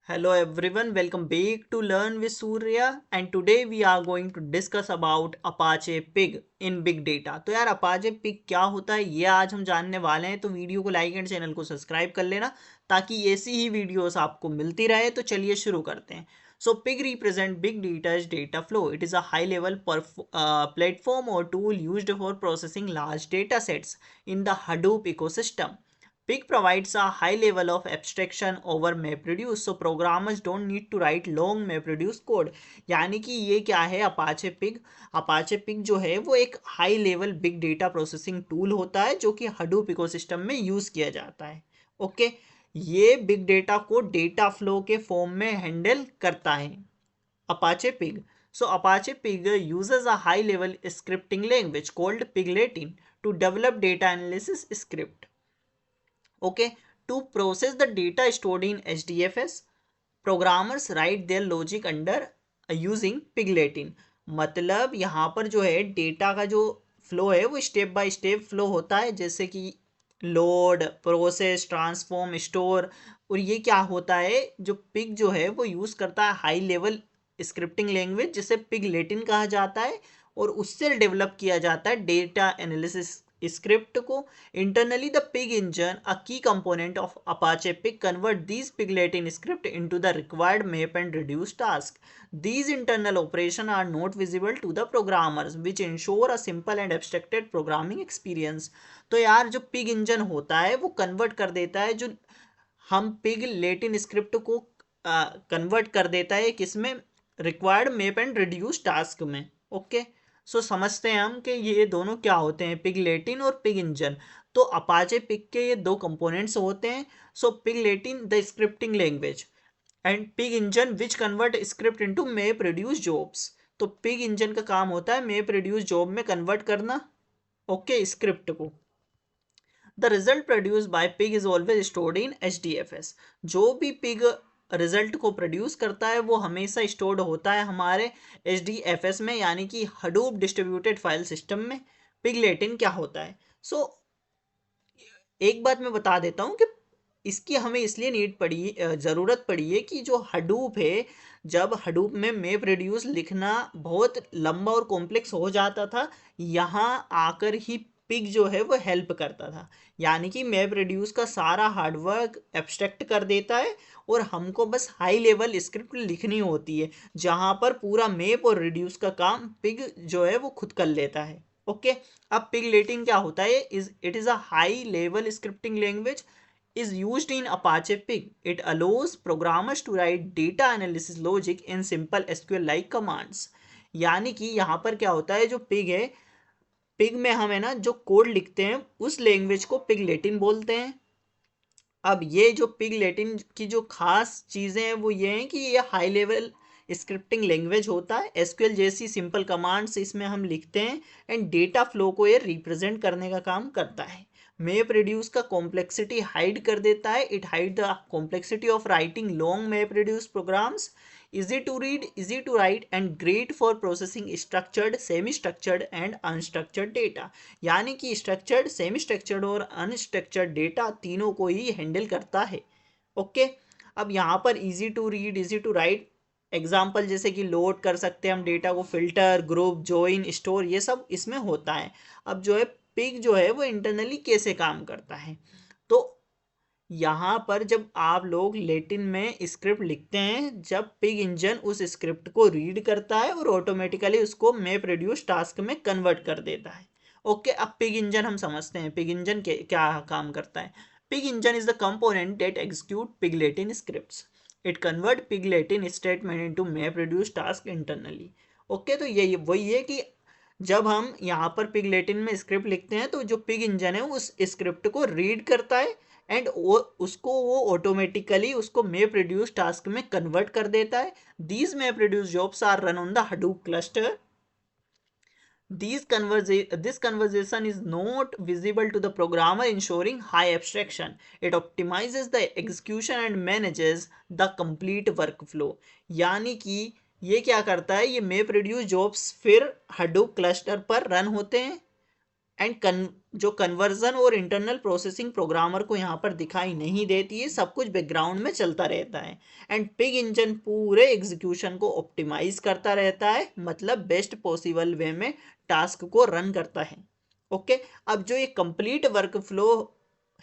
Hello everyone, welcome back to Learn with Surya and today we are going to discuss about Apache Pig in Big Data। तो यार Apache Pig क्या होता है ये आज हम जानने वाले हैं। तो वीडियो को लाइक एंड चैनल को सब्सक्राइब कर लेना ताकि ऐसी ही वीडियोस आपको मिलती रहे। तो चलिए शुरू करते हैं। So Pig represent big data's data flow. It is a high level platform or tool used for processing large data sets in the Hadoop ecosystem. Pig provides a high level of abstraction over MapReduce, so programmers don't need to write long MapReduce code। यानी कि ये क्या है Apache pig. Apache pig जो है वो एक high level big data processing tool होता है जो कि हडूप इकोसिस्टम में यूज़ किया जाता है। ओके, ये बिग डेटा को डेटा फ्लो के फॉर्म में हैंडल करता है Apache pig. So Apache Pig uses a high level scripting language called Piglatin to develop data analysis script। Okay, to process the data stored in HDFS, programmers write their logic under using Piglatin। मतलब यहाँ पर जो है data का जो flow है वो step by step flow होता है, जैसे कि लोड, प्रोसेस, ट्रांसफॉर्म, स्टोर। और ये क्या होता है, जो पिग जो है वो यूज़ करता है हाई लेवल स्क्रिप्टिंग लैंग्वेज जिसे पिगलेटिन कहा जाता है, और उससे डेवलप किया जाता है डेटा एनालिसिस स्क्रिप्ट को। Internally, the pig engine, a key component of Apache Pig, convert these piglatin script into the required map and reduce task। These internal operations are not visible to the programmers, which ensure a simple and abstracted programming experience। तो यार जो pig engine होता है वो convert कर देता है, जो हम पिग लेटिन स्क्रिप्ट को कन्वर्ट कर देता है किसमें, required map and reduce task में। ओके, सो समझते हैं हम कि ये दोनों क्या होते हैं, पिग लेटिन और पिग इंजन। तो अपाचे पिग के ये दो कंपोनेंट्स होते हैं। So Pig Latin the scripting language and Pig engine which convert script into map reduce jobs. तो पिग इंजन का काम होता है मैप रिड्यूस जॉब में कन्वर्ट करना, ओके, स्क्रिप्ट को। The result produce by pig is always stored in HDFS। जो भी पिग रिजल्ट को प्रोड्यूस करता है वो हमेशा स्टोर्ड होता है हमारे HDFS में, यानी कि हडूप डिस्ट्रीब्यूटेड फाइल सिस्टम में। पिगलेटिन क्या होता है, सो एक बात मैं बता देता हूँ कि इसकी हमें इसलिए ज़रूरत पड़ी है कि जो हडूप है, जब हडूप में मैप रिड्यूस लिखना बहुत लंबा और कॉम्प्लेक्स हो जाता था, यहाँ आकर ही पिग जो है वो हेल्प करता था। यानी कि मैप रिड्यूस का सारा हार्डवर्क एब्स्ट्रैक्ट कर देता है और हमको बस हाई लेवल स्क्रिप्ट लिखनी होती है, जहाँ पर पूरा मैप और रिड्यूस का काम पिग जो है वो खुद कर लेता है। ओके, अब पिगलेटिन क्या होता है, it is a high level scripting language is used in Apache Pig। It allows programmers to write data analysis logic in simple SQL like commands। यानी कि यहाँ पर क्या होता है, जो पिग है, पिग में हम है ना जो कोड लिखते हैं उस लैंग्वेज को पिगलेटिन बोलते हैं। अब ये जो पिगलेटिन की जो खास चीज़ें हैं वो ये हैं कि ये हाई लेवल स्क्रिप्टिंग लैंग्वेज होता है, SQL जैसी सिंपल कमांड्स इसमें हम लिखते हैं, एंड डेटा फ्लो को ये रिप्रेजेंट करने का काम करता है। मैप रिड्यूस का कॉम्प्लेक्सिटी हाइड कर देता है, it hide the complexity of writing long map reduce programs. easy to read, easy to write and great for processing structured, semi structured and unstructured data। यानी कि स्ट्रक्चर्ड, सेमी स्ट्रक्चर्ड और unstructured data तीनों को ही handle करता है। Okay, अब यहाँ पर easy to read, easy to write example जैसे कि लोड कर सकते हैं हम डेटा को, फिल्टर, ग्रुप, जॉइन, स्टोर, ये सब इसमें होता है। अब जो है पिग जो है वो इंटरनली कैसे काम करता है, तो यहाँ पर जब आप लोग लेटिन में स्क्रिप्ट लिखते हैं, जब पिग इंजन उस स्क्रिप्ट को रीड करता है और ऑटोमेटिकली उसको मैप रिड्यूस टास्क में कन्वर्ट कर देता है। ओके, अब पिग इंजन हम समझते हैं, पिग इंजन क्या काम करता है। Pig engine is the component that execute Pig Latin scripts. It convert Pig Latin statement into map reduce task internally. Okay, तो ये वही है कि जब हम यहाँ पर पिगलेटिन में स्क्रिप्ट लिखते हैं तो जो पिग इंजन है उस स्क्रिप्ट को रीड करता है एंड वो ऑटोमेटिकली उसको मैप रिड्यूस टास्क में कन्वर्ट कर देता है। These map reduce jobs are run on the Hadoop cluster. This conversation is not visible to the programmer, ensuring high abstraction। It optimizes the execution and manages the complete workflow। यानी कि ये क्या करता है, ये मैप रिड्यूस जॉब्स फिर Hadoop cluster पर run होते हैं एंड जो कन्वर्जन और इंटरनल प्रोसेसिंग प्रोग्रामर को यहाँ पर दिखाई नहीं देती है, सब कुछ बैकग्राउंड में चलता रहता है। एंड पिग इंजन पूरे एग्जीक्यूशन को ऑप्टिमाइज करता रहता है, मतलब बेस्ट पॉसिबल वे में टास्क को रन करता है। ओके, अब जो ये कंप्लीट वर्क फ्लो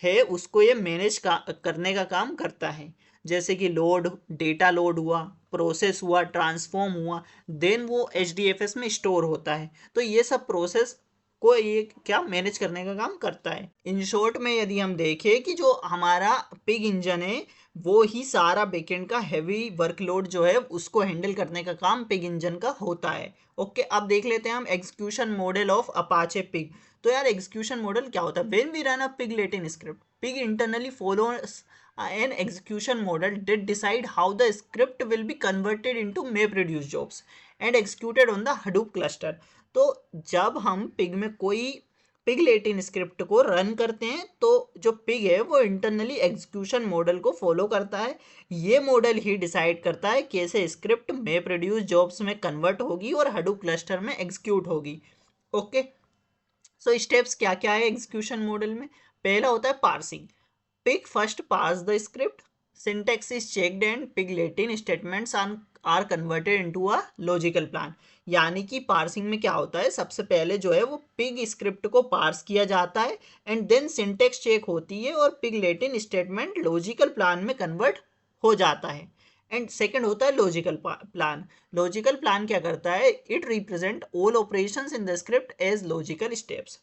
है उसको ये मैनेज करने का काम करता है, जैसे कि लोड, डेटा लोड हुआ, प्रोसेस हुआ, ट्रांसफॉर्म हुआ, देन वो HDFS में स्टोर होता है। तो ये सब प्रोसेस को ये क्या मैनेज करने का काम करता है। इन शॉर्ट में यदि हम देखें कि जो हमारा पिग इंजन है वो ही सारा बैकएंड का हैवी वर्कलोड जो है उसको हैंडल करने का काम पिग इंजन का होता है। ओके, अब देख लेते हैं हम execution model of Apache Pig. तो यार एग्जीक्यूशन मॉडल क्या होता है? When we run a Pig Latin script, Pig internally follows an execution model that decide how the script will be converted into MapReduce jobs and executed on the Hadoop cluster। तो जब हम pig में कोई pig Latin script को run करते हैं तो जो पिग है वो इंटरनली एग्जीक्यूशन मॉडल को फॉलो करता है। ये मॉडल ही डिसाइड करता है कैसे स्क्रिप्ट MapReduce जॉब्स में कन्वर्ट होगी और Hadoop क्लस्टर में एग्जीक्यूट होगी। ओके, सो स्टेप्स क्या क्या है एग्जीक्यूशन मॉडल में? पहला होता है parsing. Pig first parse the script, syntax is checked and pig latin statements are converted into a logical plan। यानी कि पार्सिंग में क्या होता है, सबसे पहले जो है वो पिग स्क्रिप्ट को पार्स किया जाता है एंड देन सिंटेक्स चेक होती है और pig Latin statement logical plan में कन्वर्ट हो जाता है। एंड सेकंड होता है लॉजिकल प्लान। लॉजिकल प्लान क्या करता है? It represent all operations in the script as logical steps.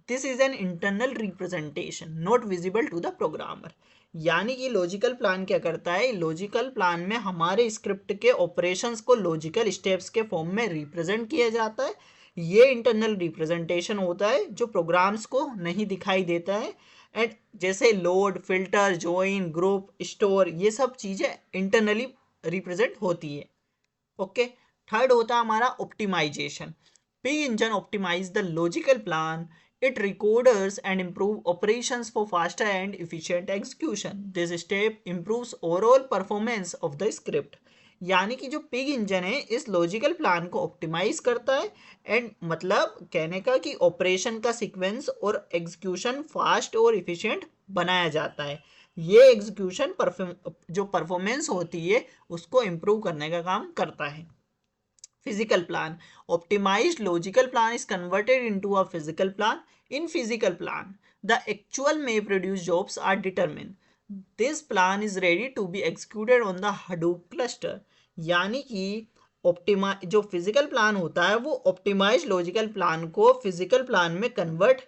This is an internal representation not visible to the programmer. यानी कि लॉजिकल प्लान क्या करता है? लॉजिकल प्लान में हमारे स्क्रिप्ट के ऑपरेशंस को लॉजिकल स्टेप्स के फॉर्म में रिप्रेजेंट किया जाता है। ये इंटरनल रिप्रेजेंटेशन होता है जो प्रोग्राम्स को नहीं दिखाई देता है। एंड जैसे load, filter, join, group, store, ये सब चीज़ें इंटरनली रिप्रेजेंट होती है। ओके, थर्ड होता है हमारा optimization. Pig engine optimize the logical plan, it records and improve operations for faster and efficient execution। This step improves overall performance of the script। यानी कि जो पिग इंजन है इस लॉजिकल प्लान को optimise करता है एंड मतलब कहने का कि ऑपरेशन का सीक्वेंस और एग्जीक्यूशन फास्ट और इफिशिएंट बनाया जाता है। ये एग्जीक्यूशन जो परफॉर्मेंस होती है उसको इम्प्रूव करने का काम करता है। Physical plan, optimized logical plan is converted into a physical plan। In physical plan the actual MapReduce jobs are determined। This plan is ready to be executed on the Hadoop cluster। यानी कि जो physical plan होता है वो optimise logical plan को physical plan में convert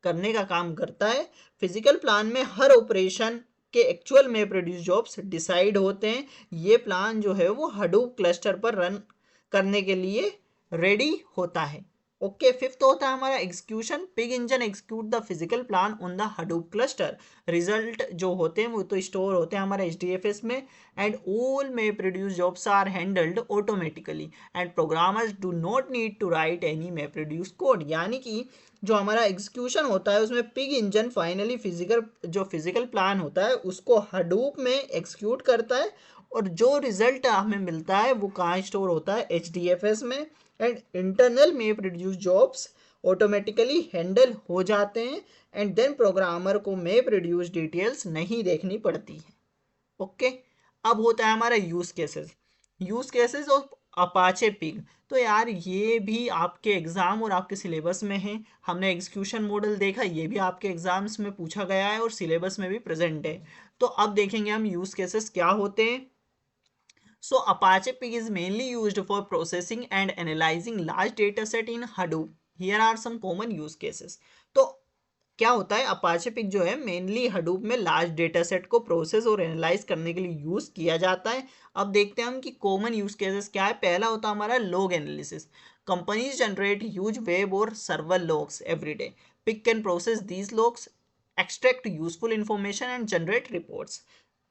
करने का काम करता है। फिजिकल प्लान में हर ऑपरेशन के एक्चुअल MapReduce जॉब्स डिसाइड होते हैं। ये प्लान जो है वो Hadoop क्लस्टर पर रन करने के लिए रेडी होता है। ओके, फिफ्थ होता है हमारा execution. Pig engine execute the physical plan on the Hadoop cluster. Result जो होते हैं वो तो स्टोर होते हैं हमारे HDFS में and all MapReduce jobs are handled automatically and programmers do not need to write any MapReduce code. यानी कि जो हमारा एग्जीक्यूशन होता है उसमें Pig engine finally physical plan होता है उसको हडूप में एग्जीक्यूट करता है और जो रिजल्ट हमें मिलता है वो कहाँ स्टोर होता है? HDFS में। And internal MapReduce jobs automatically handle हो जाते हैं एंड देन प्रोग्रामर को MapReduce डिटेल्स नहीं देखनी पड़ती है। ओके, अब होता है हमारा use cases of Apache Pig. तो यार ये भी आपके एग्जाम और आपके सिलेबस में है। हमने एग्जीक्यूशन मॉडल देखा, ये भी आपके एग्जाम्स में पूछा गया है और सिलेबस में भी प्रेजेंट है। तो अब देखेंगे हम यूज केसेस क्या होते हैं। So Apache Pig is mainly used for processing and analyzing large data set in Hadoop। Here are some common use cases। तो क्या होता है? Apache Pig जो है मेनली Hadoop में लार्ज डेटा सेट को प्रोसेस और एनालाइज करने के लिए यूज किया जाता है। अब देखते हैं हम कि कॉमन यूज केसेस क्या है। पहला होता है हमारा log analysis. Companies generate huge web और server logs every day. Pig can process these logs, extract useful information and generate reports.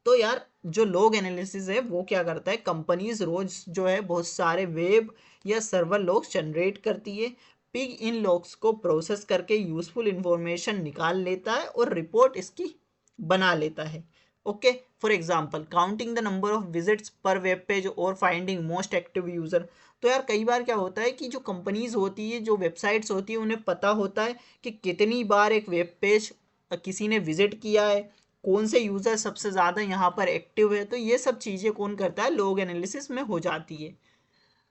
तो यार जो लॉग एनालिसिस है वो क्या करता है? कंपनीज रोज जो है बहुत सारे वेब या सर्वर लॉग्स जनरेट करती है। पिग इन लॉग्स को प्रोसेस करके यूजफुल इंफॉर्मेशन निकाल लेता है और रिपोर्ट इसकी बना लेता है। Okay, for example counting the number of visits पर वेब पेज और फाइंडिंग मोस्ट एक्टिव यूजर। तो यार कई बार क्या होता है कि जो कंपनीज होती है, जो वेबसाइट्स होती है, उन्हें पता होता है कि कितनी बार एक वेब पेज किसी ने विजिट किया है, कौन से यूज़र सबसे ज़्यादा यहाँ पर एक्टिव है। तो ये सब चीज़ें कौन करता है, लॉग एनालिसिस में हो जाती है।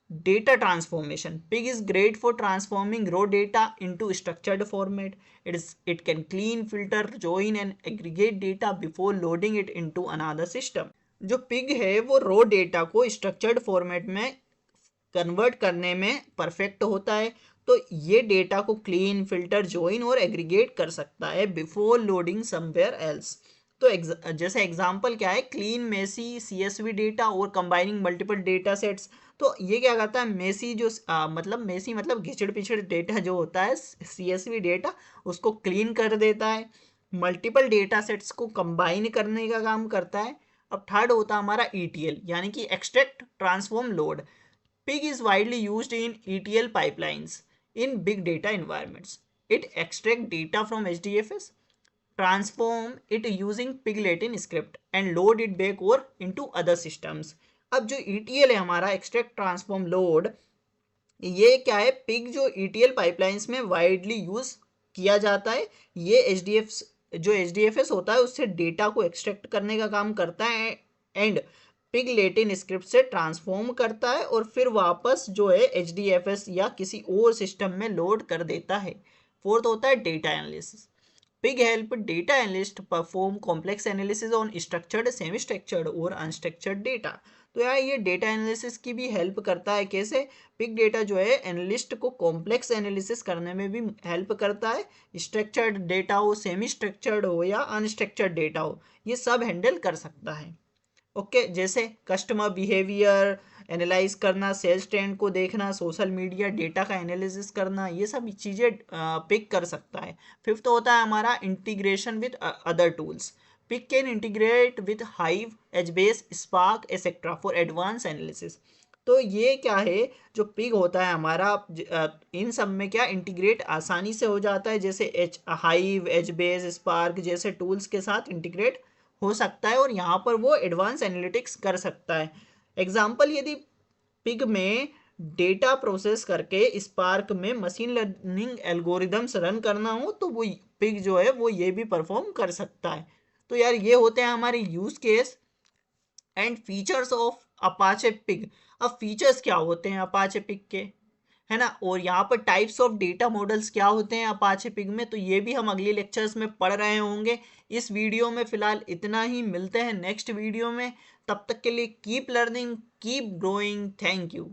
Data transformation. Pig is great for transforming raw data into structured format. It can clean, filter, join and aggregate data before loading it into another system. जो पिग है वो रो डेटा को स्ट्रक्चर्ड फॉर्मेट में convert करने में perfect होता है। तो ये डेटा को क्लीन, फिल्टर, जॉइन और एग्रीगेट कर सकता है बिफोर लोडिंग समवेयर एल्स। तो जैसे एग्जांपल क्या है, क्लीन मेसी सीएसवी डेटा और कंबाइनिंग मल्टीपल डेटा सेट्स। तो ये क्या करता है, मेसी जो मतलब मेसी मतलब घिचड़ पिछड़ डेटा जो होता है सीएसवी डेटा, उसको क्लीन कर देता है। मल्टीपल डेटा सेट्स को कंबाइन करने का काम करता है। अब थर्ड होता है हमारा ईटीएल, यानी कि extract transform load. Pig is widely used in ETL pipelines in big data environments. It extracts data from HDFS, transform it using Pig Latin script and load it back or into other systems. अब जो ETL है हमारा, extract transform load, ये क्या है, pig जो ETL pipelines में widely use किया जाता है। ये HDFS होता है उससे डेटा को एक्सट्रैक्ट करने का काम करता है एंड पिग लेटिन स्क्रिप्ट से ट्रांसफॉर्म करता है और फिर वापस जो है HDFS या किसी और सिस्टम में लोड कर देता है। फोर्थ होता है data analysis. Pig help data analyst perform complex analysis on structured, semi structured और unstructured data। तो यार ये डेटा एनालिसिस की भी हेल्प करता है। कैसे, पिग डेटा जो है एनालिस्ट को कॉम्प्लेक्स एनालिसिस करने में भी हेल्प करता है। स्ट्रक्चर्ड डेटा हो, सेमी स्ट्रक्चर्ड हो या अनस्ट्रक्चर्ड डेटा हो, ये सब हैंडल कर सकता है। ओके, जैसे कस्टमर बिहेवियर एनालाइज करना, सेल्स ट्रेंड को देखना, सोशल मीडिया डेटा का एनालिसिस करना, ये सब चीज़ें पिक कर सकता है। फिफ्थ होता है हमारा integration with other tools. Pig can integrate with Hive, HBase, Spark etcetera for advance analysis. तो ये क्या है, जो पिग होता है हमारा, इन सब में क्या इंटीग्रेट आसानी से हो जाता है। जैसे हाइव, एजबेस, स्पार्क जैसे टूल्स के साथ इंटीग्रेट हो सकता है और यहाँ पर वो एडवांस एनालिटिक्स कर सकता है। एग्जाम्पल, यदि पिग में डेटा प्रोसेस करके स्पार्क में मशीन लर्निंग एल्गोरिदम्स रन करना हो तो वो पिग जो है वो ये भी परफॉर्म कर सकता है। तो यार ये होते हैं हमारे use case and features of Apache pig. अब फीचर्स क्या होते हैं अपाचे पिग के, है ना, और यहाँ पर टाइप्स ऑफ डेटा मॉडल्स क्या होते हैं अपाचे पिग में, तो ये भी हम अगले लेक्चर्स में पढ़ रहे होंगे। इस वीडियो में फिलहाल इतना ही, मिलते हैं नेक्स्ट वीडियो में। तब तक के लिए keep learning, keep growing, thank you.